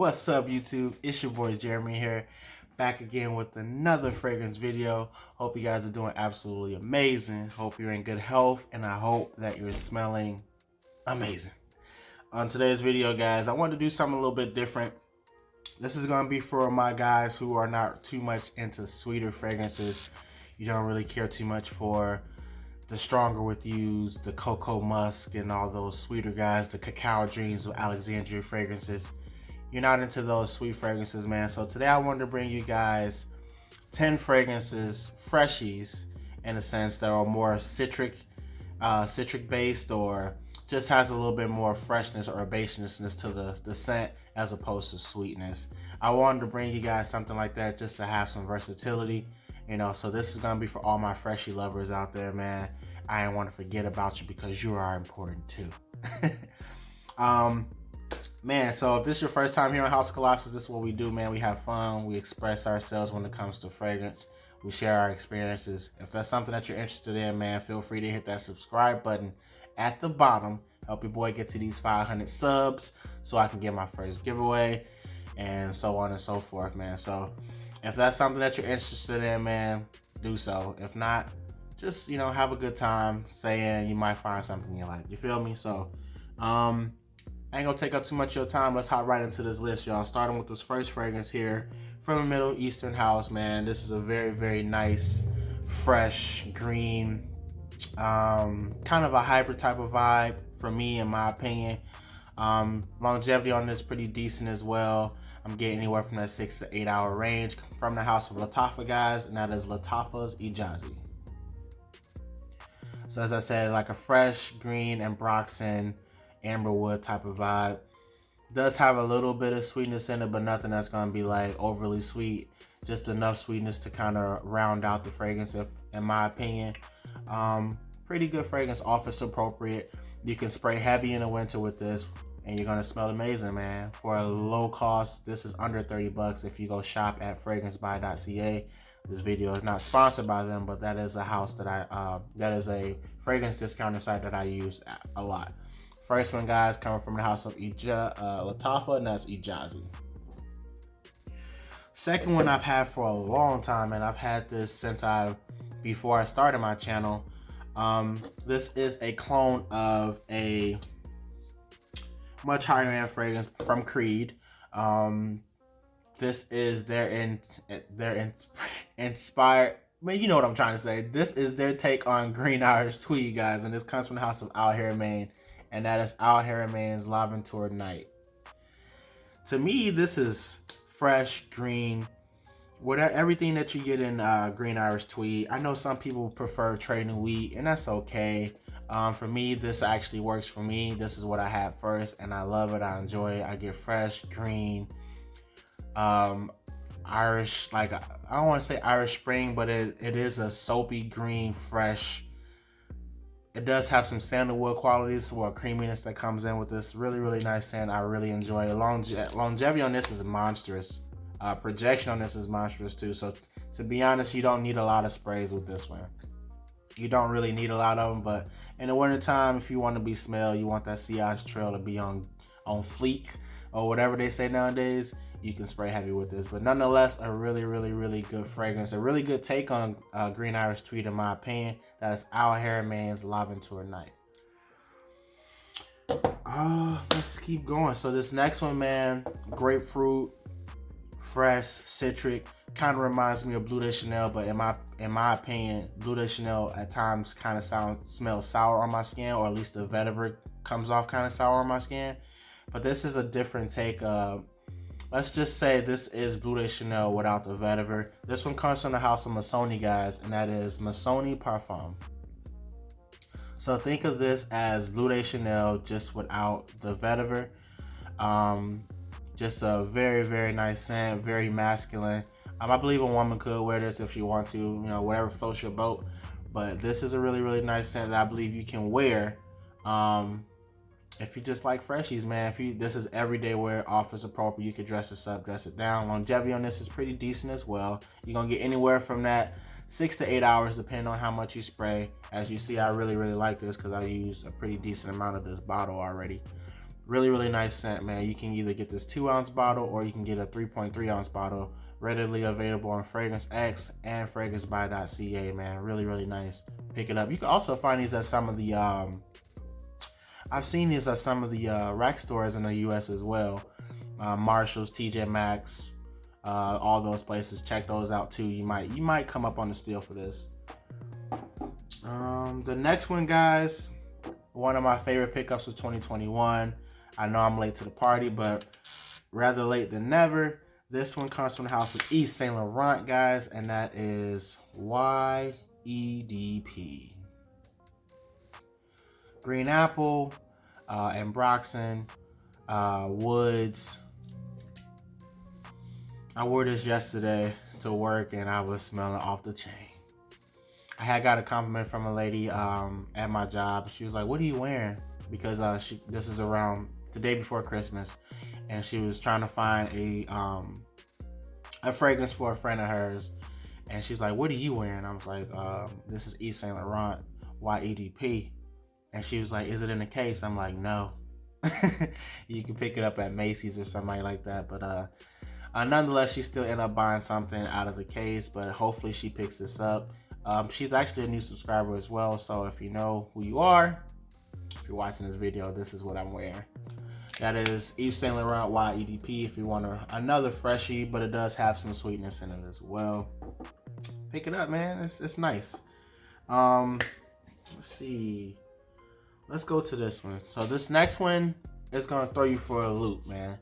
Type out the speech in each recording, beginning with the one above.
What's up, YouTube? It's your boy Jeremy here, back again with another fragrance video. Hope you guys are doing absolutely amazing. Hope you're in good health, and I hope that you're smelling amazing. On today's video, guys, I want to do something a little bit different. This is going to be for my guys who are not too much into sweeter fragrances. You don't really care too much for the stronger with yous, the cocoa musk, and all those sweeter guys, the cacao dreams of Alexandria fragrances. You're not into those sweet fragrances, man. So today I wanted to bring you guys 10 fragrances, freshies, in a sense, that are more citric based, or just has a little bit more freshness or herbaceousness to the scent as opposed to sweetness. I wanted to bring you guys something like that just to have some versatility, you know. So this is gonna be for all my freshie lovers out there, man. I didn't want to forget about you because you are important too. Man, so if this is your first time here on House of Colossus, this is what we do, man. We have fun. We express ourselves when it comes to fragrance. We share our experiences. If that's something that you're interested in, man, feel free to hit that subscribe button at the bottom. Help your boy get to these 500 subs so I can get my first giveaway, and so on and so forth, man. So if that's something that you're interested in, man, do so. If not, just, you know, have a good time. Stay in. You might find something you like. You feel me? So, I ain't gonna take up too much of your time. Let's hop right into this list, y'all. Starting with this first fragrance here from the Middle Eastern house, man. This is a very, very nice, fresh, green, kind of a hybrid type of vibe for me, in my opinion. Longevity on this pretty decent as well. I'm getting anywhere from that 6 to 8 hour range from the house of Latifah, guys, and that is Latifah's Ijazi. So as I said, like a fresh, green, and Ambroxan, amberwood type of vibe. Does have a little bit of sweetness in it, but nothing that's gonna be like overly sweet. Just enough sweetness to kind of round out the fragrance, in my opinion. Pretty good fragrance, office appropriate. You can spray heavy in the winter with this and you're gonna smell amazing, man. For a low cost, this is under 30 bucks if you go shop at fragrancebuy.ca. This video is not sponsored by them, but that is a house that that is a fragrance discounter site that I use a lot. First one, guys, coming from the house of Latifah, and that's Ijazi. Second one I've had for a long time, and I've had this since before I started my channel. This is a clone of a much higher end fragrance from Creed. This is their inspired. Man, you know what I'm trying to say. This is their take on Green Irish Tweed, guys, and this comes from the house of Al Haramain, and that is Al Haramain's Laventure Night. To me, this is fresh, green, whatever, everything that you get in Green Irish Tweed. I know some people prefer trading wheat, and that's okay. For me, this actually works for me. This is what I had first, and I love it. I enjoy it. I get fresh, green, Irish, like, I don't want to say Irish Spring, but it is a soapy, green, fresh. It does have some sandalwood qualities or creaminess that comes in with this. Really, really nice scent. I really enjoy it. Longevity on this is monstrous. Projection on this is monstrous too. So to be honest, you don't need a lot of sprays with this one. You don't really need a lot of them, but in the wintertime, if you want to be smelled, you want that sillage trail to be on fleek, or whatever they say nowadays, you can spray heavy with this. But nonetheless, a really, really, really good fragrance. A really good take on Green Irish Tweed, in my opinion. That is Al Haramain's Laventure Night. Let's keep going. So this next one, man, grapefruit, fresh, citric. Kind of reminds me of Bleu de Chanel, but in my opinion, Bleu de Chanel at times kind of smells sour on my skin, or at least the vetiver comes off kind of sour on my skin. But this is a different take. Let's just say this is Bleu de Chanel without the vetiver. This one comes from the house of Missoni, guys, and that is Missoni Parfum. So think of this as Bleu de Chanel just without the vetiver. Just a very, very nice scent, very masculine. I believe a woman could wear this if she wants to, you know, whatever floats your boat. But this is a really, really nice scent that I believe you can wear. If you just like freshies, man, this is everyday wear, office appropriate. You can dress this up, dress it down. Longevity on this is pretty decent as well. You're gonna get anywhere from that 6 to 8 hours, depending on how much you spray. As you see, I really, really like this because I use a pretty decent amount of this bottle already. Really nice scent, man. You can either get this 2-ounce bottle or you can get a 3.3-ounce bottle. Readily available on Fragrance X and FragranceBuy.ca, man. Really nice. Pick it up. You can also find these at some of the I've seen these at some of the rack stores in the US as well. Marshalls, TJ Maxx, all those places. Check those out too. You might come up on the steal for this. The next one, guys, one of my favorite pickups of 2021. I know I'm late to the party, but rather late than never. This one comes from the house of Yves Saint Laurent, guys, and that is EDP Green Apple, Ambroxan, Woods. I wore this yesterday to work and I was smelling off the chain. I had got a compliment from a lady at my job. She was like, "What are you wearing?" Because this is around the day before Christmas, and she was trying to find a fragrance for a friend of hers, and she's like, "What are you wearing?" I was like, "This is Yves Saint Laurent EDP," and she was like, "Is it in a case?" I'm like, "No." You can pick it up at Macy's or somebody like that, but nonetheless, she still ended up buying something out of the case, but hopefully she picks this up. She's actually a new subscriber as well, so if you know who you are, if you're watching this video, this is what I'm wearing. That is Yves Saint Laurent EDP if you want another freshie, but it does have some sweetness in it as well. Pick it up, man. It's nice. Let's see. Let's go to this one. So this next one is gonna throw you for a loop, man.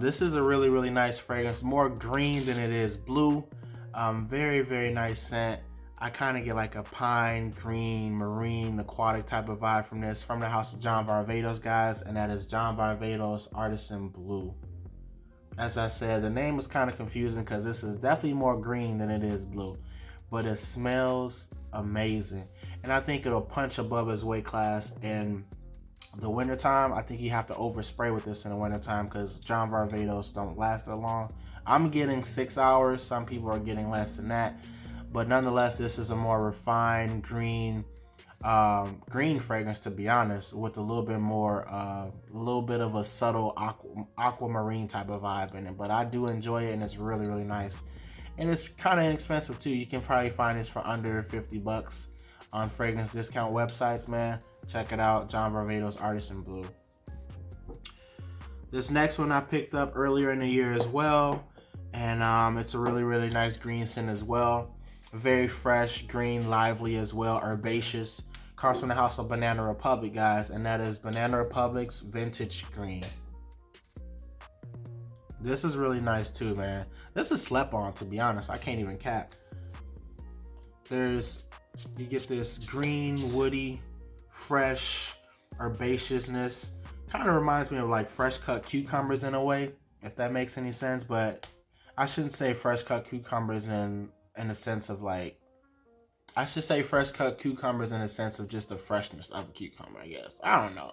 This is a really nice fragrance, more green than it is blue. Very nice scent. I kind of get like a pine, green, marine, aquatic type of vibe from this, from the house of John Varvatos, guys, and that is John Varvatos Artisan Blue. As I said, the name is kind of confusing because this is definitely more green than it is blue, but it smells amazing, and I think it'll punch above its weight class in the wintertime. I think you have to overspray with this in the wintertime because John Varvatos don't last that long. I'm getting 6 hours. Some people are getting less than that. But nonetheless, this is a more refined green fragrance, to be honest, with a little bit more, a little bit of a subtle aquamarine type of vibe in it. But I do enjoy it, and it's really nice. And it's kind of inexpensive too. You can probably find this for under 50 bucks on fragrance discount websites, man. Check it out, John Varvatos Artisan Blue. This next one I picked up earlier in the year as well, and it's a really nice green scent as well. Very fresh, green, lively as well, herbaceous. Comes from the house of Banana Republic, guys, and that is Banana Republic's Vintage Green. This is really nice too, man. This is slept on, to be honest. I can't even cap. You get this green, woody, fresh herbaceousness. Kind of reminds me of like fresh cut cucumbers in a way, if that makes any sense. But I shouldn't say fresh cut cucumbers in the sense of like, I should say fresh cut cucumbers in the sense of just the freshness of a cucumber, I guess. I don't know.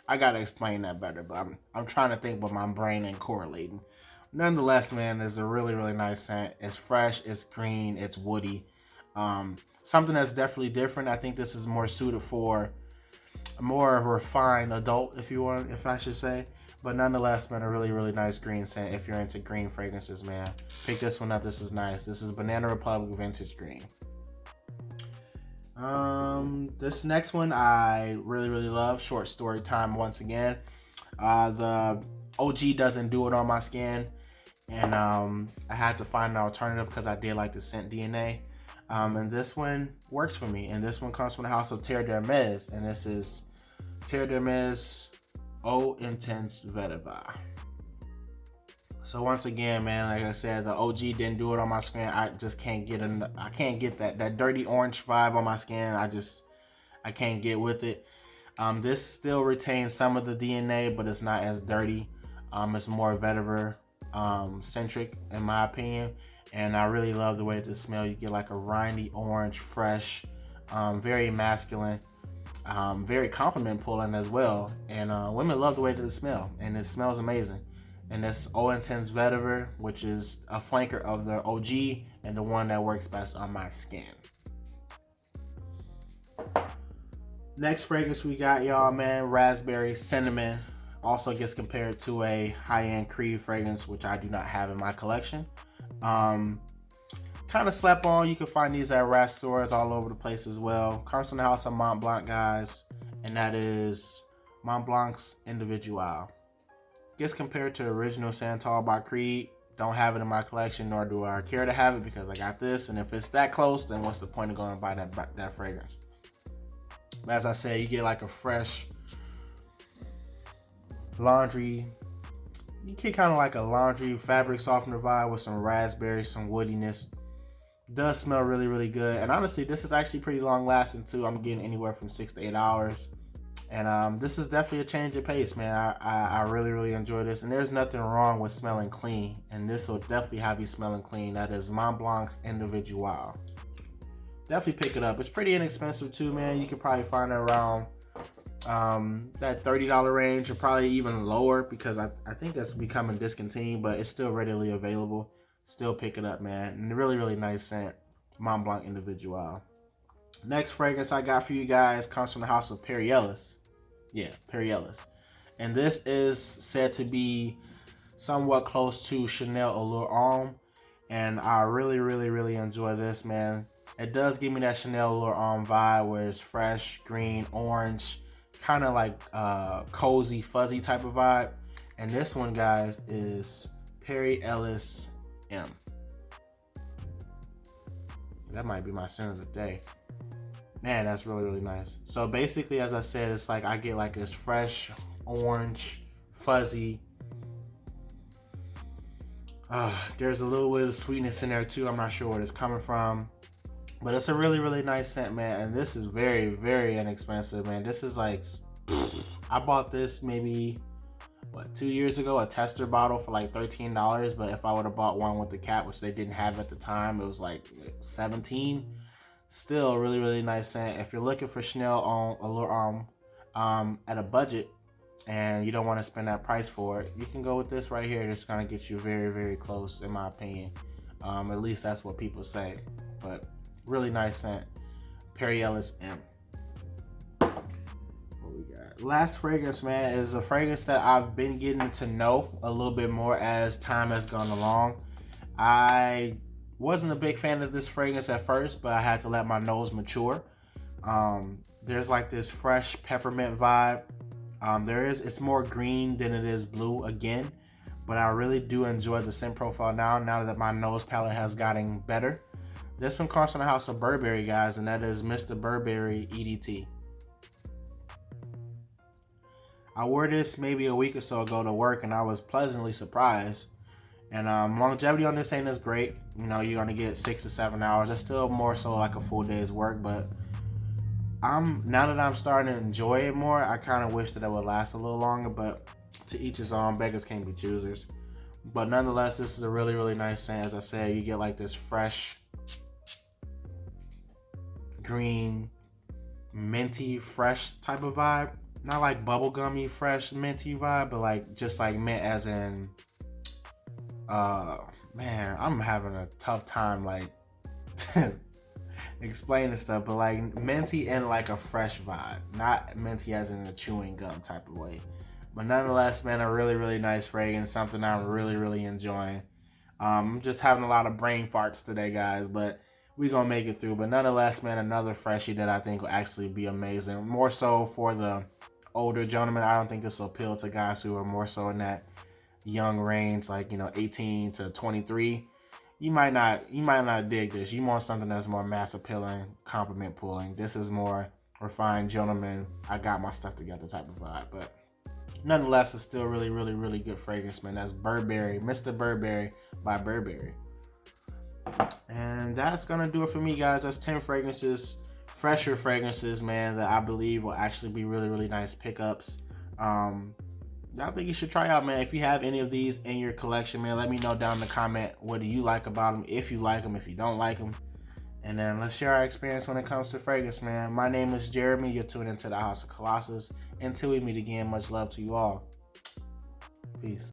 I gotta explain that better, but I'm trying to think, but my brain ain't correlating. Nonetheless, man, there's a really nice scent. It's fresh, it's green, it's woody. Something that's definitely different. I think this is more suited for a more refined adult, if I should say. But nonetheless, man, a really nice green scent if you're into green fragrances, man. Pick this one up. This is nice. This is Banana Republic Vintage Green. This next one I really love. Short story time once again. The OG doesn't do it on my skin, and I had to find an alternative because I did like the scent DNA. And this one works for me. And this one comes from the house of Dermes, and this is Dermes Eau Intense Vetiver. So once again, man, like I said, the OG didn't do it on my skin. I just can't get I can't get that dirty orange vibe on my skin. I can't get with it. This still retains some of the DNA, but it's not as dirty. It's more Vetiver centric in my opinion, and I really love the way it smells. You get like a rindy orange, fresh, very masculine, very compliment pulling as well, and women love the way that it smells, and it smells amazing. And this Eau Intense Vetiver, which is a flanker of the OG and the one that works best on my skin. Next fragrance we got, y'all, man, raspberry cinnamon. Also gets compared to a high-end Creed fragrance, which I do not have in my collection. Kind of slept on. You can find these at rat stores all over the place as well. Comes from the house of Montblanc, guys, and that is Montblanc's Individual. Gets compared to original Santal by Creed. Don't have it in my collection, nor do I care to have it because I got this. And if it's that close, then what's the point of going to buy that fragrance? As I said, you get like a fresh laundry. You get kind of like a laundry fabric softener vibe with some raspberry, some woodiness. Does smell really, really good. And honestly, this is actually pretty long lasting too. I'm getting anywhere from 6 to 8 hours. And this is definitely a change of pace, man. I really, really enjoy this. And there's nothing wrong with smelling clean. And this will definitely have you smelling clean. That is Montblanc's Individual. Definitely pick it up. It's pretty inexpensive too, man. You can probably find it around that $30 range, or probably even lower, because I think that's becoming discontinued, but it's still readily available. Still pick it up, man. And really, really nice scent. Montblanc Individual. Next fragrance I got for you guys comes from the house of Ellis. Yeah, Ellis. And this is said to be somewhat close to Chanel Allure Homme. And I really, really, really enjoy this, man. It does give me that Chanel Allure Homme vibe where it's fresh, green, orange, kind of like cozy, fuzzy type of vibe. And this one, guys, is Ellis M. That might be my scent of the day. Man, that's really, really nice. So basically, as I said, it's like I get like this fresh, orange, fuzzy. There's a little bit of sweetness in there too. I'm not sure where it's coming from. But it's a really, really nice scent, man. And this is very, very inexpensive, man. This is like, I bought this maybe, 2 years ago, a tester bottle for like $13. But if I would have bought one with the cap, which they didn't have at the time, it was like $17. Still a really, really nice scent. If you're looking for Chanel Allure Homme at a budget and you don't want to spend that price for it, you can go with this right here. It's going to get you very, very close, in my opinion. At least that's what people say. But really nice scent. Ellis M. What we got? Last fragrance, man, is a fragrance that I've been getting to know a little bit more as time has gone along. I wasn't a big fan of this fragrance at first, but I had to let my nose mature. There's like this fresh peppermint vibe. It's more green than it is blue again, but I really do enjoy the scent profile now that my nose palette has gotten better. This one comes from the house of Burberry, guys, and that is Mr. Burberry EDP. I wore this maybe a week or so ago to work, and I was pleasantly surprised. And longevity on this ain't as great. You know, you're gonna get 6 to 7 hours. It's still more so like a full day's work, but now that I'm starting to enjoy it more, I kind of wish that it would last a little longer, but to each his own. Beggars can't be choosers. But nonetheless, this is a really, really nice scent. As I said, you get like this fresh, green, minty, fresh type of vibe. Not like bubblegummy, fresh, minty vibe, but like just like mint as in, man, I'm having a tough time like explaining stuff, but like minty in like a fresh vibe, not minty as in a chewing gum type of way. But nonetheless, man, a really, really nice fragrance, something I'm really, really enjoying. I'm just having a lot of brain farts today, guys, but we're gonna make it through. But nonetheless, man, another freshie that I think will actually be amazing. More so for the older gentlemen. I don't think this will appeal to guys who are more so in that young range, like, you know, 18 to 23. You might not dig this. You want something that's more mass appealing, compliment pulling. This is more refined gentleman, I got my stuff together type of vibe. But nonetheless, it's still really, really, really good fragrance, man. That's Burberry, Mr. Burberry by Burberry. And that's gonna do it for me, guys. That's 10 fragrances, fresher fragrances, man, that I believe will actually be really, really nice pickups. I think you should try out, man. If you have any of these in your collection, man, let me know down in the comment. What do you like about them? If you like them, if you don't like them. And then let's share our experience when it comes to fragrance, man. My name is Jeremy. You're tuned into the House of Colossus. Until we meet again, much love to you all. Peace.